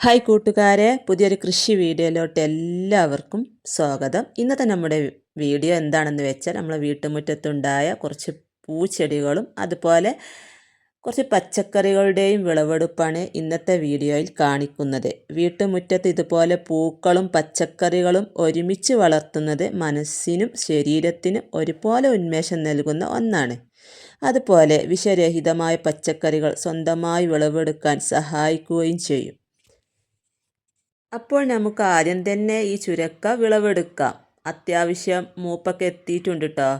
Hi കൂട്ടുകാരെ, പുതിയൊരു കൃഷി വീഡിയോയിലോട്ട് എല്ലാവർക്കും സ്വാഗതം. ഇന്നത്തെ നമ്മുടെ വീഡിയോ എന്താണെന്ന് വെച്ചാൽ നമ്മളെ വീട്ടുമുറ്റത്തുണ്ടായ കുറച്ച് പൂച്ചെടികളും അതുപോലെ കുറച്ച് പച്ചക്കറികളുടെയും വിളവെടുപ്പാണ് ഇന്നത്തെ വീഡിയോയിൽ കാണിക്കുന്നത്. വീട്ടുമുറ്റത്ത് ഇതുപോലെ പൂക്കളും പച്ചക്കറികളും ഒരുമിച്ച് വളർത്തുന്നത് മനസ്സിനും ശരീരത്തിനും ഒരുപോലെ ഉന്മേഷം നൽകുന്ന ഒന്നാണ്. അതുപോലെ വിഷരഹിതമായ പച്ചക്കറികൾ സ്വന്തമായി വിളവെടുക്കാൻ സഹായിക്കുകയും ചെയ്യും. അപ്പോൾ നമുക്ക് ആദ്യം തന്നെ ഈ ചുരക്ക വിളവെടുക്കാം. അത്യാവശ്യം മൂപ്പൊക്കെ എത്തിയിട്ടുണ്ട് കേട്ടോ.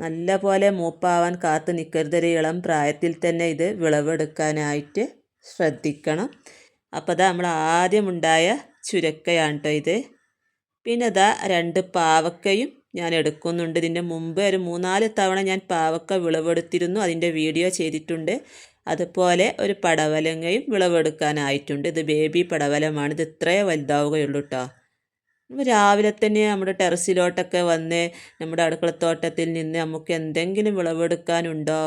നല്ല പോലെ മൂപ്പാവാൻ കാത്തു നിൽക്കരുത്. ഒരു ഇളം പ്രായത്തിൽ തന്നെ ഇത് വിളവെടുക്കാനായിട്ട് ശ്രദ്ധിക്കണം. അപ്പോൾ അതാ നമ്മൾ ആദ്യം ഉണ്ടായ ചുരക്കയാണ് കേട്ടോ ഇത്. പിന്നെ ഇതാ 2 പാവക്കയും ഞാൻ എടുക്കുന്നുണ്ട്. ഇതിൻ്റെ മുമ്പ് ഒരു 3-4 തവണ ഞാൻ പാവക്ക വിളവെടുത്തിരുന്നു, അതിൻ്റെ വീഡിയോ ചെയ്തിട്ടുണ്ട്. അതുപോലെ ഒരു പടവലങ്ങയും വിളവെടുക്കാനായിട്ടുണ്ട്. ഇത് ബേബി പടവലമാണ്. ഇത് ഇത്രയേ വലുതാവുകയുള്ളൂ കേട്ടോ. രാവിലെ തന്നെ നമ്മുടെ ടെറസിലോട്ടൊക്കെ വന്ന് നമ്മുടെ അടുക്കളത്തോട്ടത്തിൽ നിന്ന് നമുക്ക് എന്തെങ്കിലും വിളവെടുക്കാനുണ്ടോ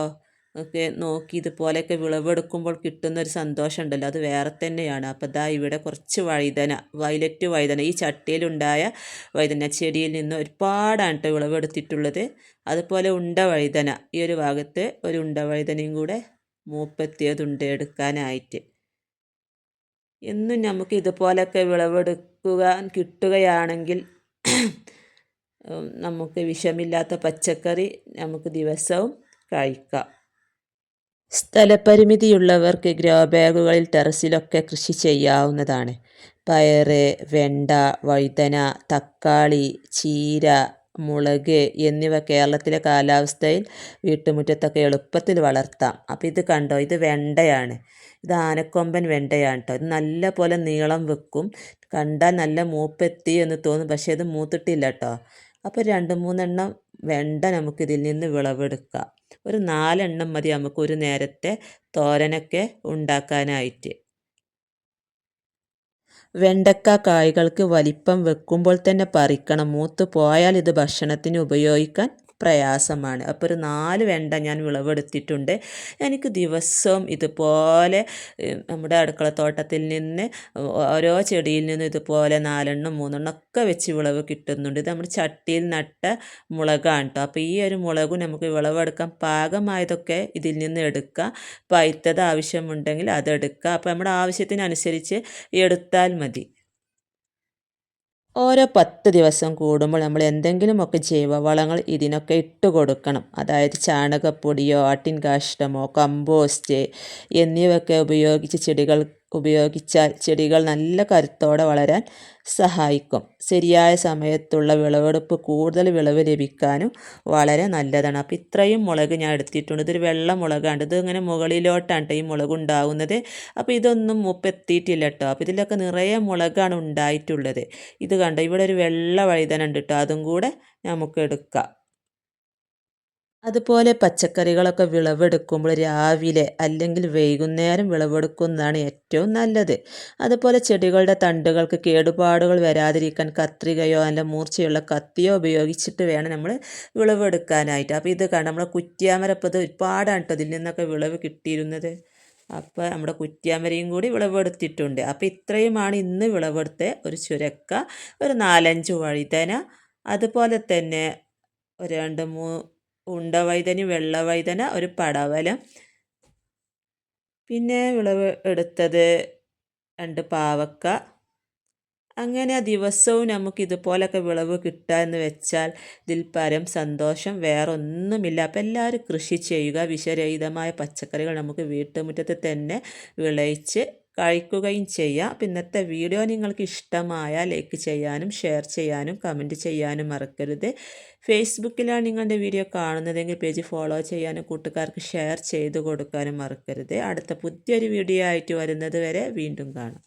ഒക്കെ നോക്കി ഇതുപോലെയൊക്കെ വിളവെടുക്കുമ്പോൾ കിട്ടുന്നൊരു സന്തോഷം ഉണ്ടല്ലോ, അത് വേറെ തന്നെയാണ്. അപ്പോൾ ഇതാ ഇവിടെ കുറച്ച് വഴുതന, വയലറ്റ് വഴുതന, ഈ ചട്ടിയിലുണ്ടായ വഴുതന ചെടിയിൽ നിന്ന് ഒരുപാടാണ് കേട്ടോ വിളവെടുത്തിട്ടുള്ളത്. അതുപോലെ ഉണ്ട വഴുതന, ഈ ഒരു ഭാഗത്ത് ഒരു ഉണ്ട വഴുതനയും കൂടെ മൂപ്പെത്തിയതുണ്ട് എടുക്കാനായിട്ട്. എന്നും നമുക്ക് ഇതുപോലൊക്കെ വിളവെടുക്കാൻ കിട്ടുകയാണെങ്കിൽ നമുക്ക് വിഷമില്ലാത്ത പച്ചക്കറി നമുക്ക് ദിവസവും കഴിക്കാം. സ്ഥലപരിമിതിയുള്ളവർക്ക് ഗ്രോ ബാഗുകളിൽ ടെറസിലൊക്കെ കൃഷി ചെയ്യാവുന്നതാണ്. പയറ്, വെണ്ട, വഴുതന, തക്കാളി, ചീര, മുളക് എന്നിവ കേരളത്തിലെ കാലാവസ്ഥയിൽ വീട്ടുമുറ്റത്തൊക്കെ എളുപ്പത്തിൽ വളർത്താം. അപ്പോൾ ഇത് കണ്ടോ, ഇത് വെണ്ടയാണ്. ഇത് ആനക്കൊമ്പൻ വെണ്ടയാണ് കേട്ടോ. ഇത് നല്ല പോലെ നീളം വെക്കും. കണ്ടാൽ നല്ല മൂപ്പെത്തി എന്ന് തോന്നും, പക്ഷേ ഇത് മൂത്തിട്ടില്ല കേട്ടോ. അപ്പോൾ 2-3 എണ്ണം വെണ്ട നമുക്കിതിൽ നിന്ന് വിളവെടുക്കാം. ഒരു 4 എണ്ണം മതി നമുക്ക് ഒരു നേരത്തെ തോരനൊക്കെ ഉണ്ടാക്കാനായിട്ട്. വെണ്ടക്ക കായ്കൾക്ക് വലിപ്പം വെക്കുമ്പോൾ തന്നെ പറിക്കണം. മൂത്ത് പോയാൽ ഇത് ഭക്ഷണത്തിന് ഉപയോഗിക്കാൻ പ്രയാസമാണ്. അപ്പോൾ ഒരു 4 വെണ്ട ഞാൻ വിളവെടുത്തിട്ടുണ്ട്. എനിക്ക് ദിവസവും ഇതുപോലെ നമ്മുടെ അടുക്കളത്തോട്ടത്തിൽ നിന്ന് ഓരോ ചെടിയിൽ നിന്നും ഇതുപോലെ 4 എണ്ണം 3 എണ്ണം ഒക്കെ വെച്ച് വിളവ് കിട്ടുന്നുണ്ട്. ഇത് നമ്മൾ ചട്ടിയിൽ നട്ട മുളകാണ് കേട്ടോ. അപ്പോൾ ഈ ഒരു മുളകും നമുക്ക് വിളവെടുക്കാൻ പാകമായതൊക്കെ ഇതിൽ നിന്ന് എടുക്കുക. പഴുത്തത് ആവശ്യമുണ്ടെങ്കിൽ അതെടുക്കുക. അപ്പോൾ നമ്മുടെ ആവശ്യത്തിനനുസരിച്ച് എടുത്താൽ മതി. ഓരോ 10 ദിവസം കൂടുമ്പോൾ നമ്മൾ എന്തെങ്കിലുമൊക്കെ ജൈവവളങ്ങൾ ഇതിനൊക്കെ ഇട്ട് കൊടുക്കണം. അതായത് ചാണകപ്പൊടിയോ ആട്ടിൻ കാഷ്ടമോ കമ്പോസ്റ്റ് എന്നിവയൊക്കെ ഉപയോഗിച്ചാൽ ചെടികൾ നല്ല കരുത്തോടെ വളരാൻ സഹായിക്കും. ശരിയായ സമയത്തുള്ള വിളവെടുപ്പ് കൂടുതൽ വിളവ് ലഭിക്കാനും വളരെ നല്ലതാണ്. അപ്പോൾ ഇത്രയും മുളക് ഞാൻ എടുത്തിട്ടുണ്ട്. ഇതൊരു വെള്ള മുളകാണ്. ഇത് ഇങ്ങനെ മുകളിലോട്ടാണ് കേട്ടോ ഈ മുളക് ഉണ്ടാകുന്നത്. അപ്പോൾ ഇതൊന്നും മൂപ്പെത്തിയിട്ടില്ല കേട്ടോ. അപ്പോൾ ഇതിലൊക്കെ നിറയെ മുളകാണ് ഉണ്ടായിട്ടുള്ളത്. ഇത് കണ്ടോ, ഇവിടെ ഒരു വെള്ള വഴുതന ഉണ്ട് കേട്ടോ, അതും കൂടെ നമുക്ക് എടുക്കാം. അതുപോലെ പച്ചക്കറികളൊക്കെ വിളവെടുക്കുമ്പോൾ രാവിലെ അല്ലെങ്കിൽ വൈകുന്നേരം വിളവെടുക്കുന്നതാണ് ഏറ്റവും നല്ലത്. അതുപോലെ ചെടികളുടെ തണ്ടുകൾക്ക് കേടുപാടുകൾ വരാതിരിക്കാൻ കത്രികയോ നല്ല മൂർച്ചയുള്ള കത്തിയോ ഉപയോഗിച്ചിട്ട് വേണം നമ്മൾ വിളവെടുക്കാനായിട്ട്. അപ്പോൾ ഇത് കാണാം, നമ്മുടെ കുറ്റിയാമരപ്പോൾ ഇത് ഒരുപാടാണ് കേട്ടോ ഇതിൽ നിന്നൊക്കെ വിളവ് കിട്ടിയിരുന്നത്. അപ്പോൾ നമ്മുടെ കുറ്റിയാമരയും കൂടി വിളവെടുത്തിട്ടുണ്ട്. അപ്പോൾ ഇത്രയുമാണ് ഇന്ന് വിളവെടുത്ത ഒരു ചുരക്ക, ഒരു 4-5 വഴുതന, അതുപോലെ തന്നെ ഒരു 2-3 ഉണ്ട വഴുതന, വെള്ള വഴുതന, ഒരു പടവലം, പിന്നെ വിളവ് എടുത്തത് 2 പാവക്ക. അങ്ങനെ ദിവസവും നമുക്ക് ഇതുപോലൊക്കെ വിളവ് കിട്ടുക എന്ന് വെച്ചാൽ ഇതിൽ പരം സന്തോഷം വേറൊന്നുമില്ല. അപ്പോൾ എല്ലാവരും കൃഷി ചെയ്യുക. വിഷരഹിതമായ പച്ചക്കറികൾ നമുക്ക് വീട്ടുമുറ്റത്ത് തന്നെ വിളയിച്ച് കഴിക്കുകയും ചെയ്യാം. അപ്പോൾ ഇന്നത്തെ വീഡിയോ നിങ്ങൾക്ക് ഇഷ്ടമായാൽ ലൈക്ക് ചെയ്യാനും ഷെയർ ചെയ്യാനും കമൻറ്റ് ചെയ്യാനും മറക്കരുത്. ഫേസ്ബുക്കിലാണ് നിങ്ങളുടെ വീഡിയോ കാണുന്നതെങ്കിൽ പേജ് ഫോളോ ചെയ്യാനും കൂട്ടുകാർക്ക് ഷെയർ ചെയ്ത് കൊടുക്കാനും മറക്കരുത്. അടുത്ത പുതിയൊരു വീഡിയോ ആയിട്ട് വരുന്നത് വരെ വീണ്ടും കാണാം.